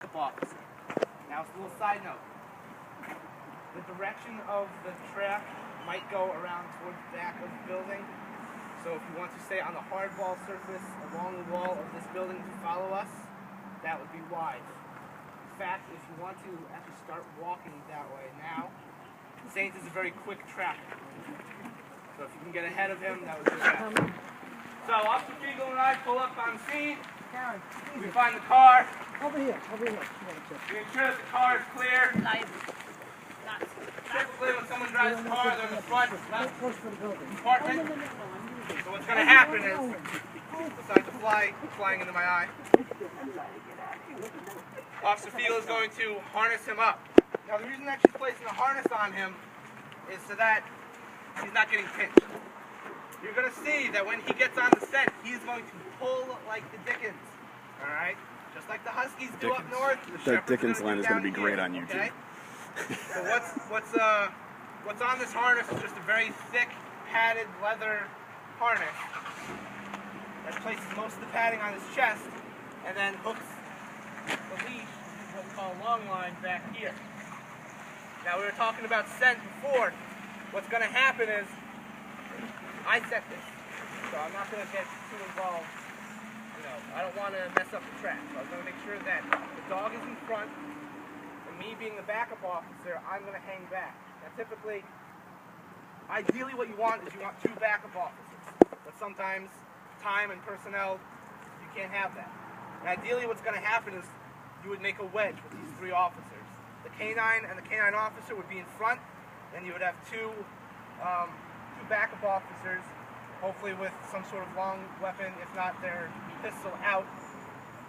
officer. Now, it's a little side note. The direction of the track might go around towards the back of the building. So if you want to stay on the hardball surface along the wall of this building to follow us, that would be wise. In fact, if you want to actually start walking that way now, Saint is a very quick track. So if you can get ahead of him, that would be best. So Officer Fiegel and I pull up on scene. We find the car. Over here. We ensure that the car is clear. Typically, when someone drives a car, they're in the front left compartment. So what's going to happen is, besides the fly flying into my eye, Officer Fiegel is going to harness him up. Now, the reason that she's placing a harness on him is so that he's not getting pinched. You're going to see that when he gets on the scent, he's going to pull like the Dickens. All right? Just like the Huskies do up north. That Dickens line is going to be great on YouTube. Okay? So what's on this harness is just a very thick, padded leather harness that places most of the padding on his chest and then hooks the leash, what we call a long line, back here. Now, we were talking about scent before. What's going to happen is I set this, so I'm not going to get too involved. I don't want to mess up the track, so I'm going to make sure that the dog is in front, and me being the backup officer, I'm going to hang back. Now, typically, ideally what you want is you want two backup officers, but sometimes time and personnel, you can't have that. And ideally what's going to happen is you would make a wedge with these three officers. The canine and the canine officer would be in front, then you would have two backup officers, hopefully with some sort of long weapon, if not their pistol out,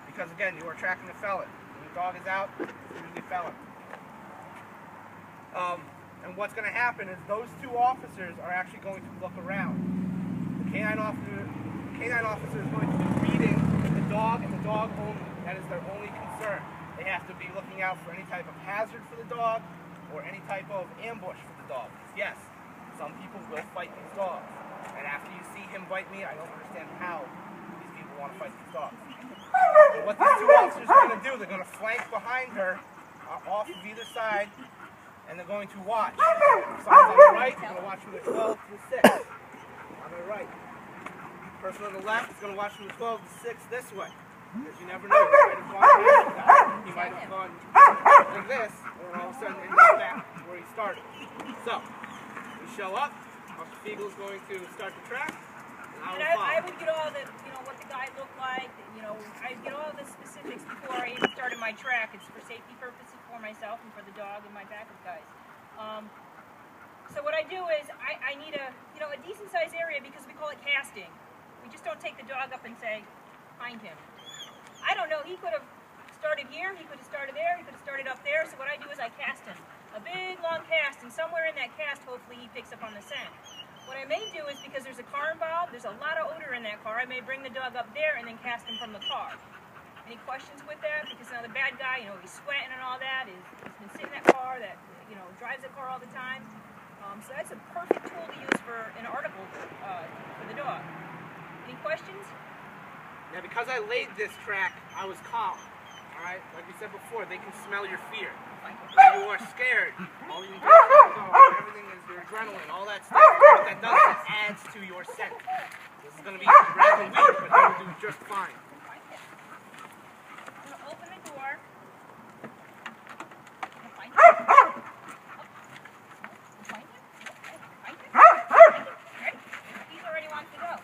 because again, you are tracking a felon. When the dog is out, it's usually a felon. And what's going to happen is those two officers are actually going to look around. The canine officer is going to be feeding the dog and the dog only. That is their only concern. They have to be looking out for any type of hazard for the dog or any type of ambush for the dog. Yes, some people will fight these dogs. And after you see him bite me, I don't understand how these people want to fight these dogs. So what these two officers are going to do, they're going to flank behind her, off of either side, and they're going to watch. Someone's on the right, they're going to watch from the 12 to the 6. On the right. The person on the left is going to watch from the 12 to 6 this way. Because you never know, he might have gone like this, and all of a sudden he's back where he started. So, we show up. Officer Fiegel is going to start the track, and I would get all the, what the guy looked like, I'd get all the specifics before I even started my track. It's for safety purposes for myself and for the dog and my backup guys. So what I do is, I need a decent sized area because we call it casting. We just don't take the dog up and say, find him. I don't know, he could have started here, he could have started there, he could have started up there, so what I do is I cast him. A big, long cast, and somewhere in that cast, hopefully he picks up on the scent. What I may do is, because there's a car involved, there's a lot of odor in that car, I may bring the dog up there and then cast him from the car. Any questions with that? Because now the bad guy, he's sweating and all that, he's been sitting in that car that, drives the car all the time. So that's a perfect tool to use for an article for the dog. Any questions? Now, because I laid this track, I was calm. All right? Like we said before, they can smell your fear. When you are scared, all you do is everything is your adrenaline, all that stuff. What that does is it adds to your scent. This is going to be rather weak, but they will do just fine. I'm going to open the door. He already wants to go.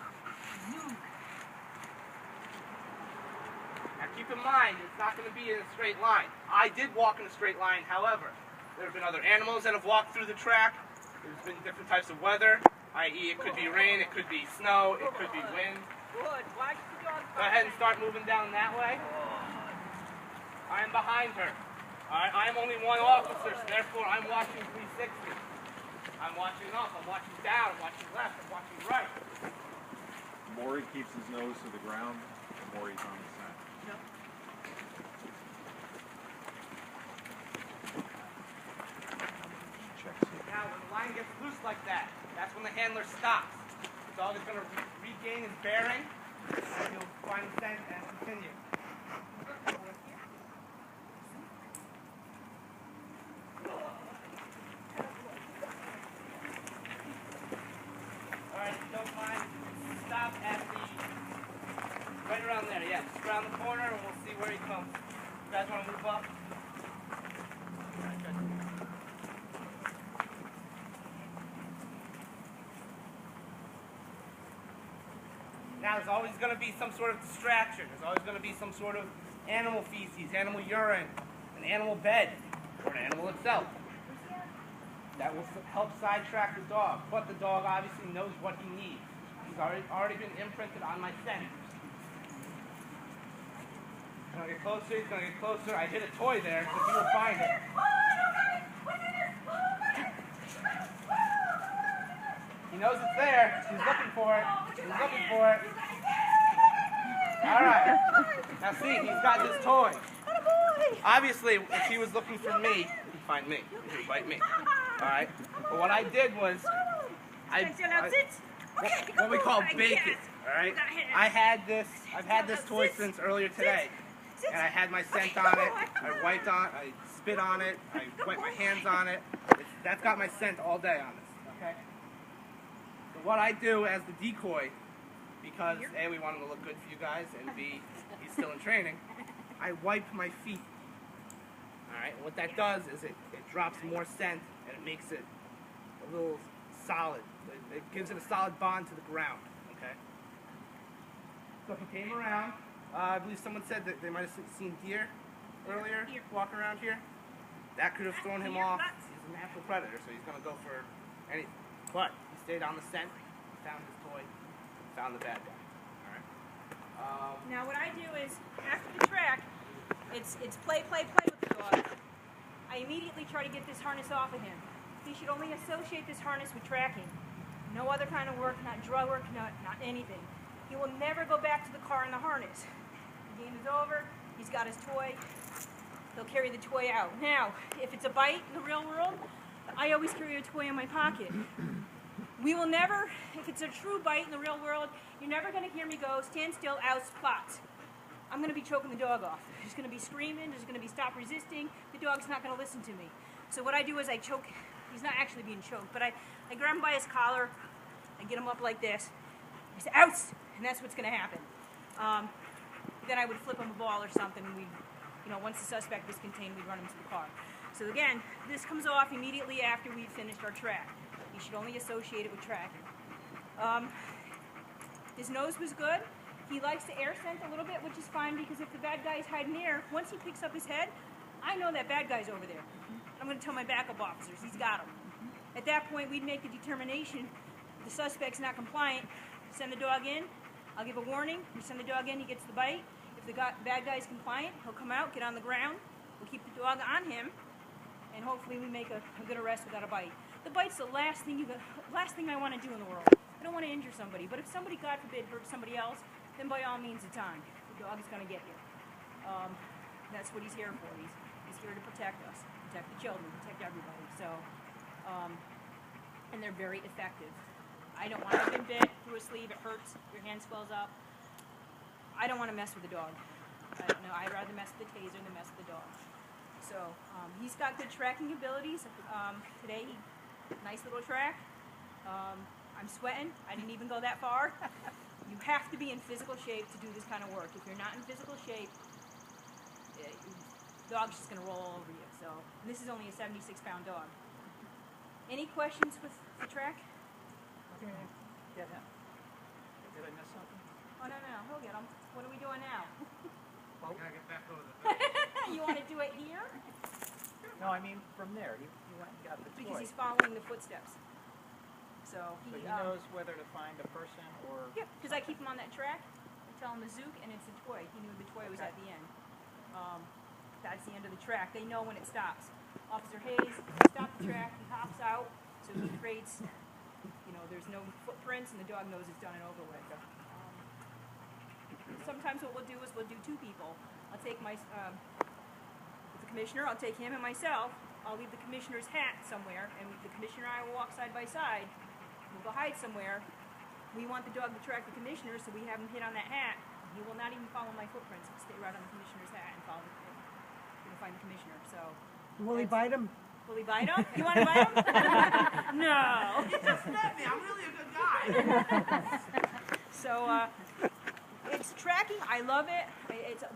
Keep in mind, it's not going to be in a straight line. I did walk in a straight line, however, there have been other animals that have walked through the track. There's been different types of weather, i.e. it could be rain, it could be snow, it could be wind. Good. Watch the dog. Go ahead and start moving down that way. I am behind her. I am only one officer, so therefore I'm watching 360. I'm watching up, I'm watching down, I'm watching left, I'm watching right. The more he keeps his nose to the ground, the more he's on the scent. Yep. Now, when the line gets loose like that, that's when the handler stops. The dog is going to regain his bearing, and he'll find the scent and continue. guys want to move up? Now there's always going to be some sort of distraction. There's always going to be some sort of animal feces, animal urine, an animal bed, or an animal itself. That will help sidetrack the dog. But the dog obviously knows what he needs. He's already been imprinted on my scent. He's going to get closer, he's going to get closer. I hit a toy there, so he will find it. He knows it's there. He's looking for it. He's looking for it. Alright. Now see, he's got his toy. Obviously, if he was looking for me, he'd find me. He'd bite me. Alright? But what I did was, what we call bacon. Alright? I've had this toy since earlier today. And I had my scent on it. I spit on it. I wiped my hands on it. That's got my scent all day on this. Okay? So what I do as the decoy, because A, we want him to look good for you guys, and B, he's still in training, I wipe my feet. Alright? And what that does is it drops more scent, and it makes it a little solid. It gives it a solid bond to the ground. Okay? So if he came around, I believe someone said that they might have seen deer earlier walking around here. That could have thrown him off. He's a natural predator, so he's going to go for anything. But he stayed on the scent, found his toy, found the bad guy. All right. Now what I do is, after the track, it's play with the dog. I immediately try to get this harness off of him. He should only associate this harness with tracking. No other kind of work, not drug work, not anything. He will never go back to the car in the harness. The game is over, he's got his toy, he'll carry the toy out. Now, if it's a bite in the real world, I always carry a toy in my pocket. We will never, if it's a true bite in the real world, you're never going to hear me go, stand still, out, spot. I'm going to be choking the dog off. There's going to be screaming, there's going to be stop resisting, the dog's not going to listen to me. So what I do is I choke, he's not actually being choked, but I grab him by his collar, I get him up like this, I say, out! And that's what's going to happen. Then I would flip him a ball or something, and once the suspect was contained, we'd run him to the car. So again, this comes off immediately after we've finished our track. You should only associate it with tracking. His nose was good. He likes the air scent a little bit, which is fine, because if the bad guy is hiding there, once he picks up his head, I know that bad guy's over there. I'm going to tell my backup officers, he's got him. At that point, we'd make the determination, the suspect's not compliant, send the dog in. I'll give a warning, we send the dog in, he gets the bite. If the bad guy is compliant, he'll come out, get on the ground, we'll keep the dog on him, and hopefully we make a good arrest without a bite. The bite's the last thing I want to do in the world. I don't want to injure somebody, but if somebody, God forbid, hurts somebody else, then by all means it's on. The dog is going to get you. That's what he's here for. He's here to protect us, protect the children, protect everybody. So, and they're very effective. I don't want to get bit through a sleeve, it hurts, your hand swells up. I don't want to mess with the dog. I'd rather mess with the taser than mess with the dog. So, he's got good tracking abilities. Today, nice little track. I'm sweating, I didn't even go that far. You have to be in physical shape to do this kind of work. If you're not in physical shape, the dog's just going to roll all over you. So, this is only a 76-pound dog. Any questions with the track? Yeah. Did I miss something? Oh, no, he'll get them. What are we doing now? We gotta get back over the You want to do it here? No, I mean from there. He went and got the toy. Because he's following the footsteps. So So he knows whether to find a person or... Yeah, because I keep him on that track. I tell him the zook, and it's a toy. He knew the toy was at the end. That's the end of the track. They know when it stops. Officer Hayes stopped the track. He hops out, so he creates... there's no footprints, and the dog knows it's done and over with. Sometimes what we'll do is we'll do two people. I'll take with the commissioner, I'll take him and myself. I'll leave the commissioner's hat somewhere, and the commissioner and I will walk side by side. We'll go hide somewhere. We want the dog to track the commissioner, so we have him hit on that hat. He will not even follow my footprints. He'll stay right on the commissioner's hat and follow to find the commissioner. So. Will he bite him? Will he bite him? You want to bite him? No. He just met me. I'm really a good guy. So, tracking, I love it.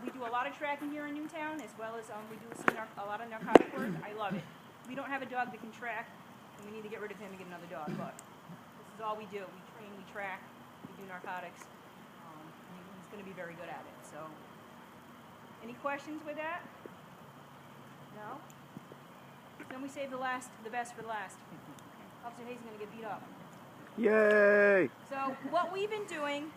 We do a lot of tracking here in Newtown, as well as we do a lot of narcotic work. I love it. We don't have a dog that can track, and we need to get rid of him and get another dog. But this is all we do. We train, we track, we do narcotics. And he's going to be very good at it. So, any questions with that? No? Then we save the best for last. Officer Hayes is going to get beat up. Yay! So what we've been doing,